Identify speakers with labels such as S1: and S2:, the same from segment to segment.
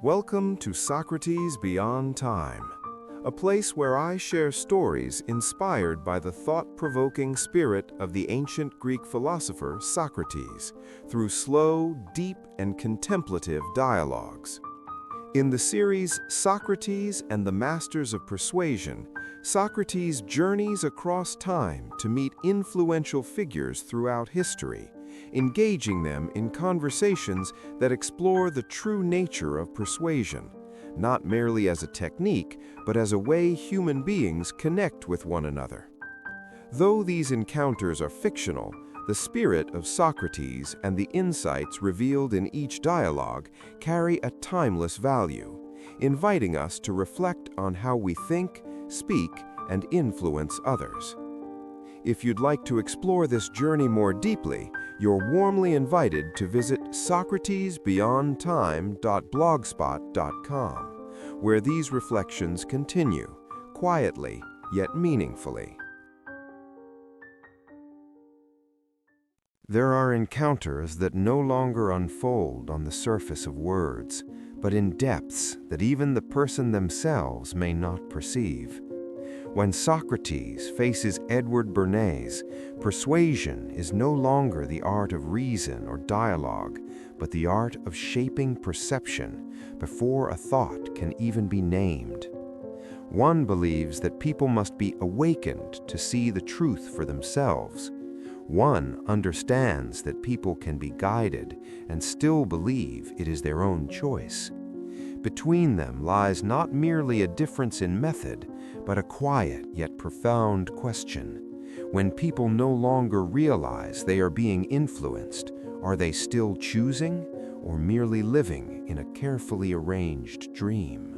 S1: Welcome to Socrates Beyond Time, a place where I share stories inspired by the thought-provoking spirit of the ancient Greek philosopher Socrates through slow, deep, and contemplative dialogues. In the series Socrates and the Masters of Persuasion, Socrates journeys across time to meet influential figures throughout history, engaging them in conversations that explore the true nature of persuasion, not merely as a technique, but as a way human beings connect with one another. Though these encounters are fictional, the spirit of Socrates and the insights revealed in each dialogue carry a timeless value, inviting us to reflect on how we think, speak, and influence others. If you'd like to explore this journey more deeply, you're warmly invited to visit socratesbeyondtime.blogspot.com, where these reflections continue, quietly yet meaningfully. There are encounters that no longer unfold on the surface of words, but in depths that even the person themselves may not perceive. When Socrates faces Edward Bernays, persuasion is no longer the art of reason or dialogue, but the art of shaping perception before a thought can even be named. One believes that people must be awakened to see the truth for themselves. One understands that people can be guided and still believe it is their own choice. Between them lies not merely a difference in method, but a quiet yet profound question. When people no longer realize they are being influenced, are they still choosing or merely living in a carefully arranged dream?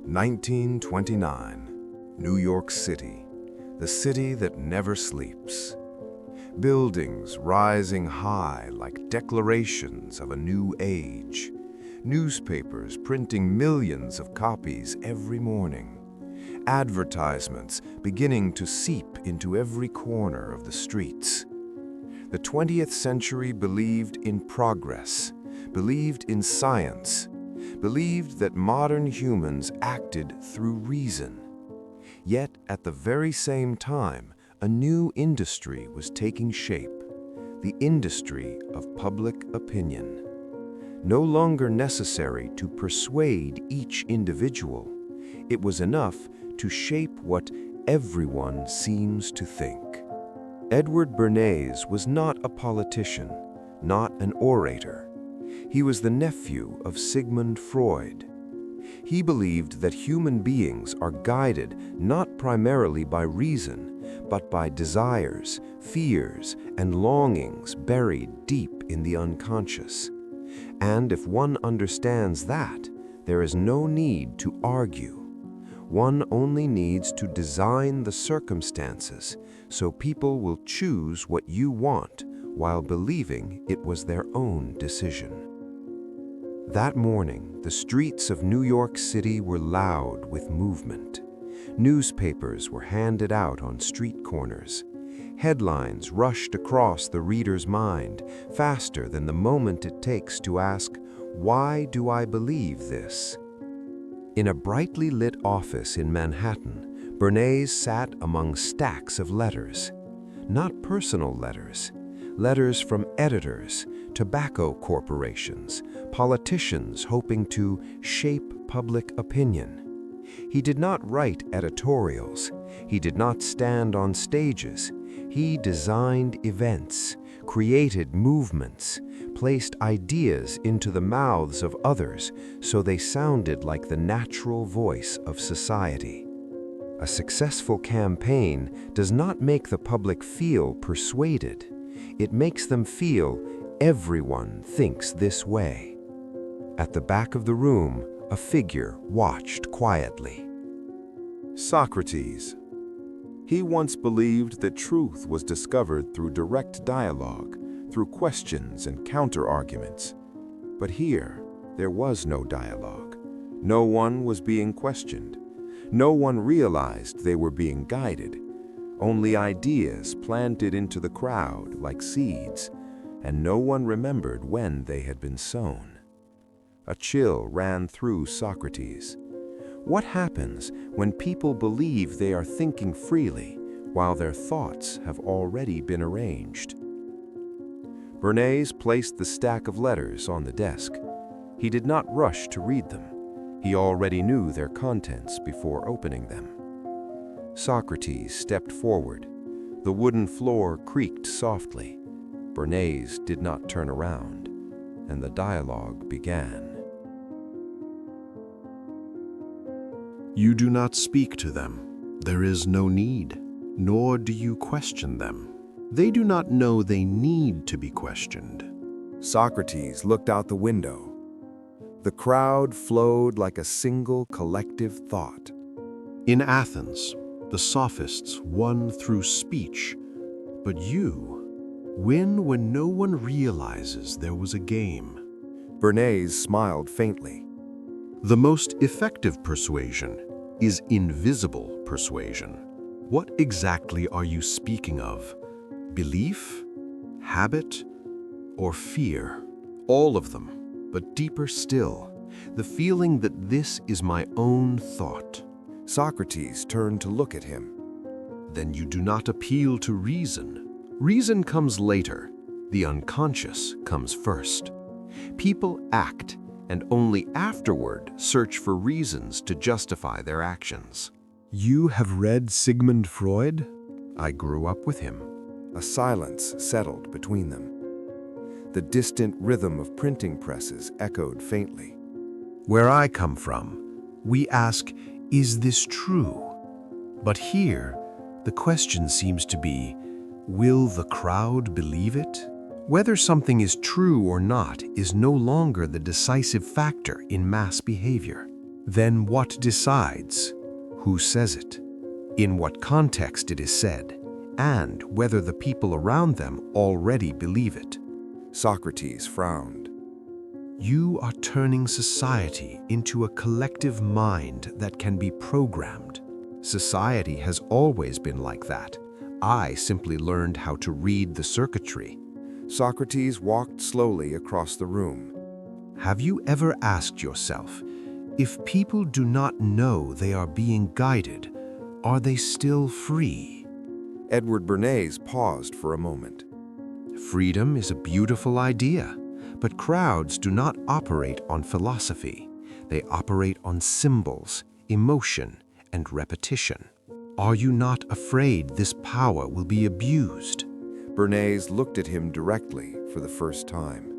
S1: 1929, New York City, the city that never sleeps. Buildings rising high like declarations of a new age. Newspapers printing millions of copies every morning. Advertisements beginning to seep into every corner of the streets. The 20th century believed in progress, believed in science, believed that modern humans acted through reason. Yet at the very same time, a new industry was taking shape, the industry of public opinion. No longer necessary to persuade each individual, it was enough to shape what everyone seems to think. Edward Bernays was not a politician, not an orator. He was the nephew of Sigmund Freud. He believed that human beings are guided not primarily by reason, but by desires, fears, and longings buried deep in the unconscious. And if one understands that, there is no need to argue. One only needs to design the circumstances so people will choose what you want while believing it was their own decision. That morning, the streets of New York City were loud with movement. Newspapers were handed out on street corners. Headlines rushed across the reader's mind faster than the moment it takes to ask, "Why do I believe this?" In a brightly lit office in Manhattan, Bernays sat among stacks of letters. Not personal letters, letters from editors, tobacco corporations, politicians hoping to shape public opinion. He did not write editorials. He did not stand on stages. He designed events, created movements, placed ideas into the mouths of others so they sounded like the natural voice of society. A successful campaign does not make the public feel persuaded. It makes them feel everyone thinks this way. At the back of the room, a figure watched quietly. Socrates. He once believed that truth was discovered through direct dialogue, through questions and counter-arguments. But here, there was no dialogue. No one was being questioned. No one realized they were being guided. Only ideas planted into the crowd like seeds, and no one remembered when they had been sown. A chill ran through Socrates. What happens when people believe they are thinking freely while their thoughts have already been arranged? Bernays placed the stack of letters on the desk. He did not rush to read them. He already knew their contents before opening them. Socrates stepped forward. The wooden floor creaked softly. Bernays did not turn around, and the dialogue began.
S2: You do not speak to them. There is no need, nor do you question them. They do not know they need to be questioned.
S1: Socrates looked out the window. The crowd flowed like a single collective thought.
S2: In Athens, the sophists won through speech, but you win when no one realizes there was a game.
S1: Bernays smiled faintly.
S2: The most effective persuasion is invisible persuasion. What exactly are you speaking of? Belief, habit, or fear? All of them, but deeper still, the feeling that this is my own thought.
S1: Socrates turned to look at him.
S2: Then you do not appeal to reason. Reason comes later. The unconscious comes first. People act, and only afterward search for reasons to justify their actions.
S1: You have read Sigmund Freud?
S2: I grew up with him.
S1: A silence settled between them. The distant rhythm of printing presses echoed faintly.
S2: Where I come from, we ask, is this true? But here, the question seems to be, will the crowd believe it? Whether something is true or not is no longer the decisive factor in mass behavior. Then what decides? Who says it? In what context it is said? And whether the people around them already believe it.
S1: Socrates frowned.
S2: You are turning society into a collective mind that can be programmed. Society has always been like that. I simply learned how to read the circuitry.
S1: Socrates walked slowly across the room.
S2: Have you ever asked yourself, if people do not know they are being guided, are they still free?
S1: Edward Bernays paused for a moment.
S2: Freedom is a beautiful idea, but crowds do not operate on philosophy. They operate on symbols, emotion, and repetition. Are you not afraid this power will be abused?
S1: Bernays looked at him directly for the first time.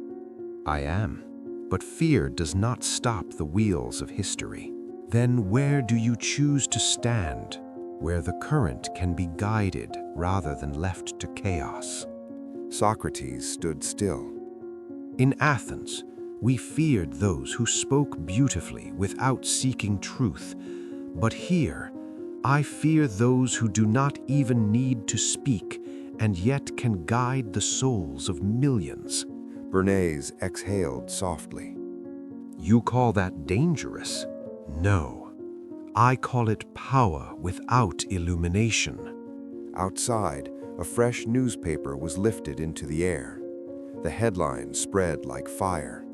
S2: I am, but fear does not stop the wheels of history. Then where do you choose to stand? Where the current can be guided rather than left to chaos.
S1: Socrates stood still.
S2: In Athens, we feared those who spoke beautifully without seeking truth. But here, I fear those who do not even need to speak and yet can guide the souls of millions.
S1: Bernays exhaled softly.
S2: You call that dangerous? No. I call it power without illumination.
S1: Outside, a fresh newspaper was lifted into the air. The headline spread like fire.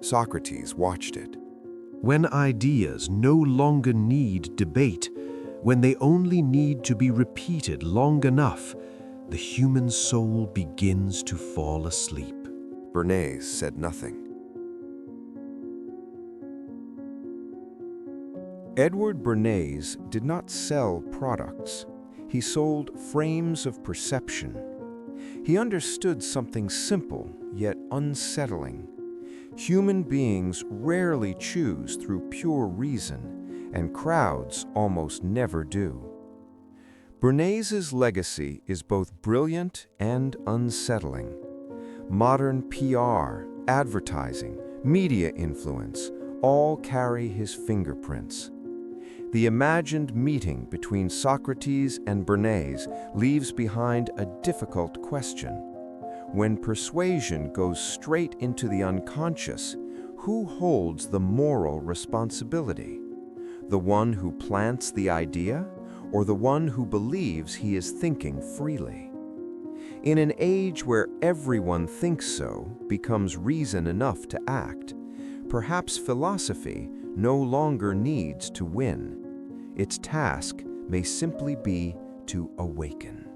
S1: Socrates watched it.
S2: When ideas no longer need debate, when they only need to be repeated long enough, the human soul begins to fall asleep.
S1: Bernays said nothing. Edward Bernays did not sell products. He sold frames of perception. He understood something simple yet unsettling. Human beings rarely choose through pure reason, and crowds almost never do. Bernays's legacy is both brilliant and unsettling. Modern PR, advertising, media influence all carry his fingerprints. The imagined meeting between Socrates and Bernays leaves behind a difficult question. When persuasion goes straight into the unconscious, who holds the moral responsibility? The one who plants the idea, or the one who believes he is thinking freely? In an age where everyone thinks so becomes reason enough to act,
S3: Perhaps philosophy no longer needs to win. Its task may simply be to awaken.